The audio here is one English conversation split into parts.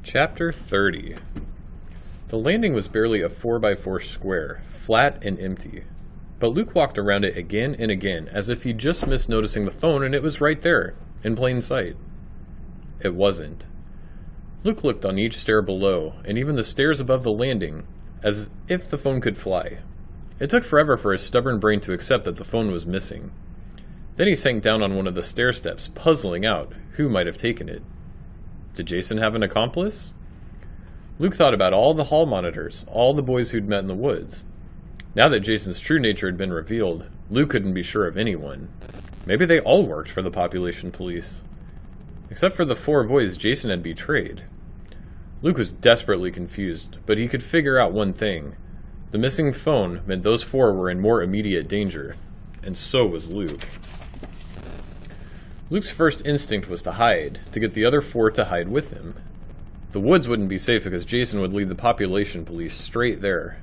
Chapter 30. The landing was barely a 4x4 square, flat and empty. But Luke walked around it again and again, as if he'd just missed noticing the phone and it was right there, in plain sight. It wasn't. Luke looked on each stair below, and even the stairs above the landing, as if the phone could fly. It took forever for his stubborn brain to accept that the phone was missing. Then he sank down on one of the stair steps, puzzling out who might have taken it. Did Jason have an accomplice? Luke thought about all the hall monitors, all the boys who'd met in the woods. Now that Jason's true nature had been revealed, Luke couldn't be sure of anyone. Maybe they all worked for the population police. Except for the 4 boys Jason had betrayed. Luke was desperately confused, but he could figure out one thing. The missing phone meant those 4 were in more immediate danger, and so was Luke. Luke's first instinct was to hide, to get the other 4 to hide with him. The woods wouldn't be safe because Jason would lead the population police straight there.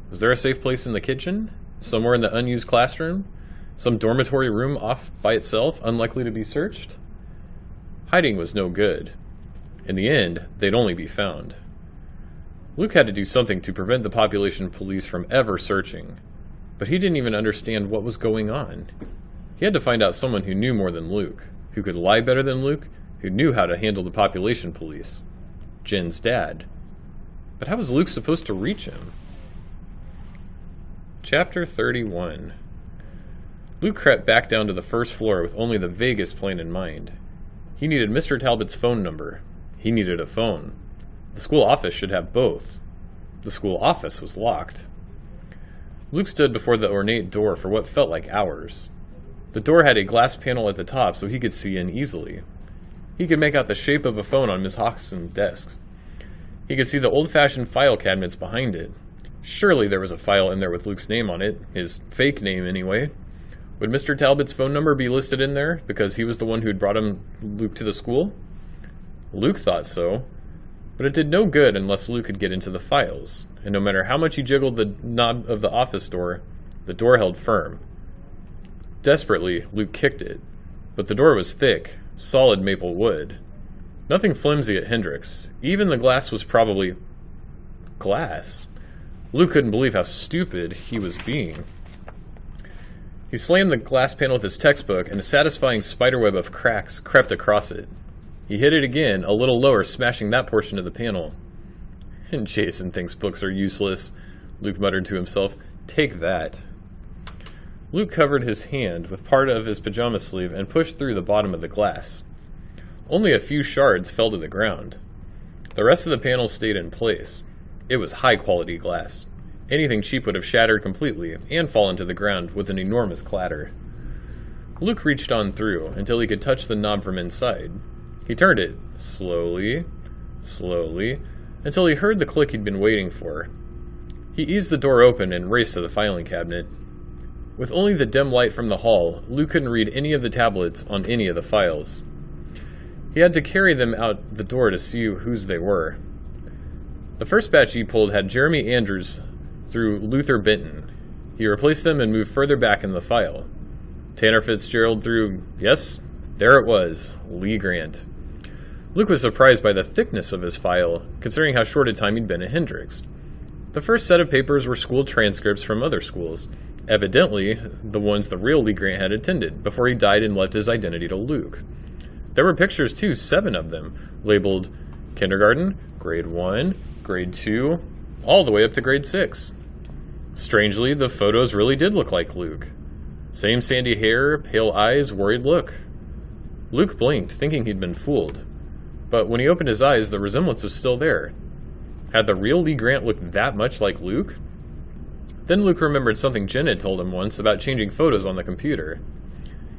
Was there a safe place in the kitchen? Somewhere in the unused classroom? Some dormitory room off by itself, unlikely to be searched? Hiding was no good. In the end, they'd only be found. Luke had to do something to prevent the population police from ever searching, but he didn't even understand what was going on. He had to find out someone who knew more than Luke, who could lie better than Luke, who knew how to handle the population police. Jen's dad. But how was Luke supposed to reach him? Chapter 31. Luke crept back down to the first floor with only the vaguest plan in mind. He needed Mr. Talbot's phone number. He needed a phone. The school office should have both. The school office was locked. Luke stood before the ornate door for what felt like hours. The door had a glass panel at the top so he could see in easily. He could make out the shape of a phone on Miss Hawkinson's desk. He could see the old-fashioned file cabinets behind it. Surely there was a file in there with Luke's name on it, his fake name anyway. Would Mr. Talbot's phone number be listed in there because he was the one who'd brought Luke to the school? Luke thought so, but it did no good unless Luke could get into the files, and no matter how much he jiggled the knob of the office door, the door held firm. Desperately, Luke kicked it, but the door was thick, solid maple wood. Nothing flimsy at Hendrix. Even the glass was probably glass. Luke couldn't believe how stupid he was being. He slammed the glass panel with his textbook, and a satisfying spiderweb of cracks crept across it. He hit it again, a little lower, smashing that portion of the panel. And Jason thinks books are useless, Luke muttered to himself. Take that. Luke covered his hand with part of his pajama sleeve and pushed through the bottom of the glass. Only a few shards fell to the ground. The rest of the panel stayed in place. It was high-quality glass. Anything cheap would have shattered completely and fallen to the ground with an enormous clatter. Luke reached on through until he could touch the knob from inside. He turned it slowly, until he heard the click he'd been waiting for. He eased the door open and raced to the filing cabinet. With only the dim light from the hall, Luke couldn't read any of the tablets on any of the files. He had to carry them out the door to see whose they were. The first batch he pulled had Jeremy Andrews through Luther Benton. He replaced them and moved further back in the file. Tanner Fitzgerald through, yes, there it was, Lee Grant. Luke was surprised by the thickness of his file, considering how short a time he'd been at Hendrix. The first set of papers were school transcripts from other schools, evidently the ones the real Lee Grant had attended, before he died and left his identity to Luke. There were pictures too, 7 of them, labeled kindergarten, grade 1, grade 2, all the way up to grade 6. Strangely, the photos really did look like Luke. Same sandy hair, pale eyes, worried look. Luke blinked, thinking he'd been fooled. But when he opened his eyes, the resemblance was still there. Had the real Lee Grant looked that much like Luke? Then Luke remembered something Jen had told him once about changing photos on the computer.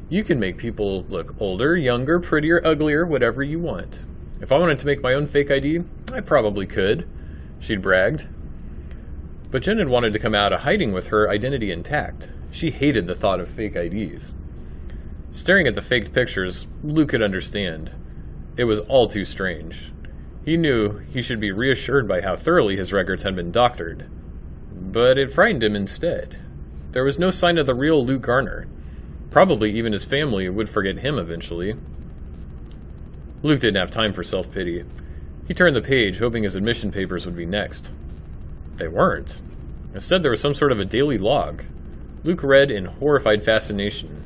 You can make people look older, younger, prettier, uglier, whatever you want. If I wanted to make my own fake ID, I probably could, she'd bragged. But Jen had wanted to come out of hiding with her identity intact. She hated the thought of fake IDs. Staring at the faked pictures, Luke could understand. It was all too strange. He knew he should be reassured by how thoroughly his records had been doctored. But it frightened him instead. There was no sign of the real Luke Garner. Probably even his family would forget him eventually. Luke didn't have time for self-pity. He turned the page, hoping his admission papers would be next. They weren't. Instead, there was some sort of a daily log. Luke read in horrified fascination.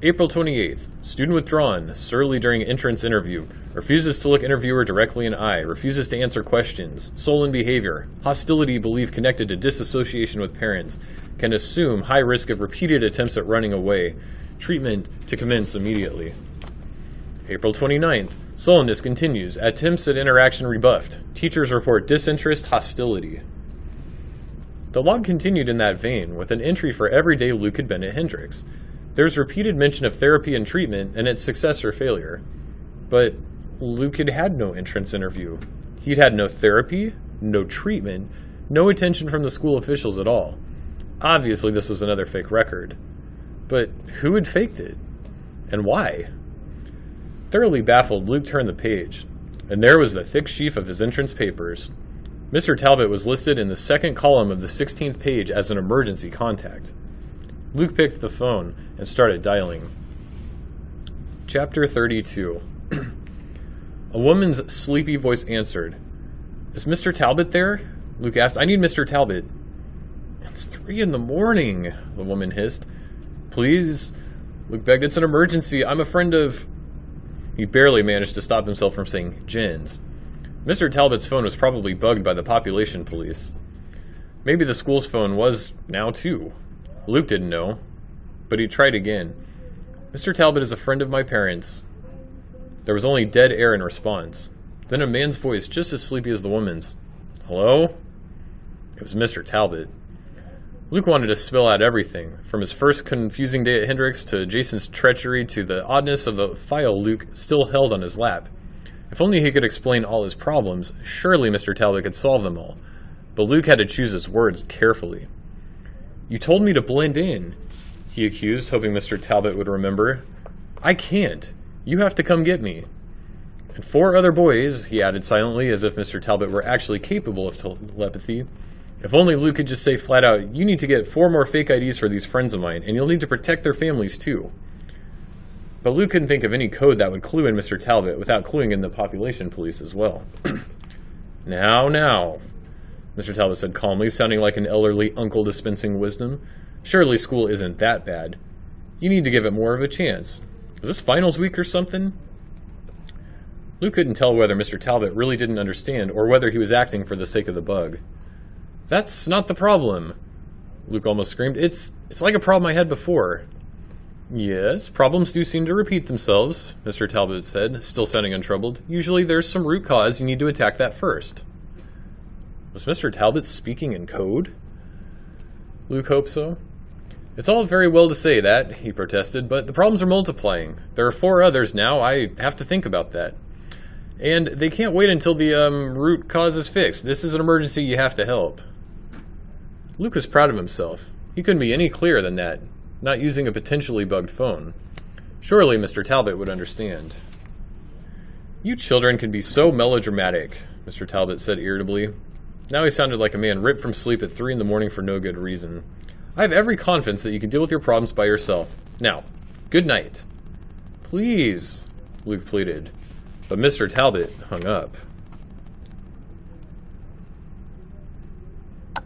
April 28th. Student withdrawn, surly during entrance interview. Refuses to look interviewer directly in eye. Refuses to answer questions. Sullen behavior. Hostility belief connected to disassociation with parents. Can assume high risk of repeated attempts at running away. Treatment to commence immediately. April 29th. Sullenness continues. Attempts at interaction rebuffed. Teachers report disinterest, hostility. The log continued in that vein, with an entry for every day Luke had been at Hendrix. There's repeated mention of therapy and treatment and its success or failure. But Luke had had no entrance interview. He'd had no therapy, no treatment, no attention from the school officials at all. Obviously, this was another fake record. But who had faked it? And why? Thoroughly baffled, Luke turned the page, and there was the thick sheaf of his entrance papers. Mr. Talbot was listed in the second column of the 16th page as an emergency contact. Luke picked the phone and started dialing. Chapter 32. A woman's sleepy voice answered. "Is Mr. Talbot there?" Luke asked. "I need Mr. Talbot." "It's 3 in the morning, the woman hissed. "Please," Luke begged. "It's an emergency. I'm a friend of..." He barely managed to stop himself from saying Jen's. Mr. Talbot's phone was probably bugged by the population police. Maybe the school's phone was now too. Luke didn't know, but he tried again. "Mr. Talbot is a friend of my parents." There was only dead air in response. Then a man's voice, just as sleepy as the woman's. "Hello?" It was Mr. Talbot. Luke wanted to spill out everything, from his first confusing day at Hendrix to Jason's treachery to the oddness of the file Luke still held on his lap. If only he could explain all his problems, surely Mr. Talbot could solve them all. But Luke had to choose his words carefully. "You told me to blend in," he accused, hoping Mr. Talbot would remember. "I can't. You have to come get me." "And 4 other boys," he added silently, as if Mr. Talbot were actually capable of telepathy. If only Luke could just say flat out, "You need to get 4 more fake IDs for these friends of mine, and you'll need to protect their families too." But Luke couldn't think of any code that would clue in Mr. Talbot without cluing in the population police as well. Now, Mr. Talbot said calmly, sounding like an elderly uncle dispensing wisdom. "Surely school isn't that bad. You need to give it more of a chance. Is this finals week or something?" Luke couldn't tell whether Mr. Talbot really didn't understand or whether he was acting for the sake of the bug. "That's not the problem," Luke almost screamed. It's like a problem I had before." "Yes, problems do seem to repeat themselves," Mr. Talbot said, still sounding untroubled. "Usually there's some root cause. You need to attack that first." Was Mr. Talbot speaking in code? Luke hoped so. "It's all very well to say that," he protested, "but the problems are multiplying. There are 4 others now. I have to think about that. And they can't wait until the root cause is fixed. This is an emergency. You have to help." Luke was proud of himself. He couldn't be any clearer than that, not using a potentially bugged phone. Surely Mr. Talbot would understand. "You children can be so melodramatic," Mr. Talbot said irritably. Now he sounded like a man ripped from sleep at 3 in the morning for no good reason. "I have every confidence that you can deal with your problems by yourself. Now, good night." "Please," Luke pleaded. But Mr. Talbot hung up.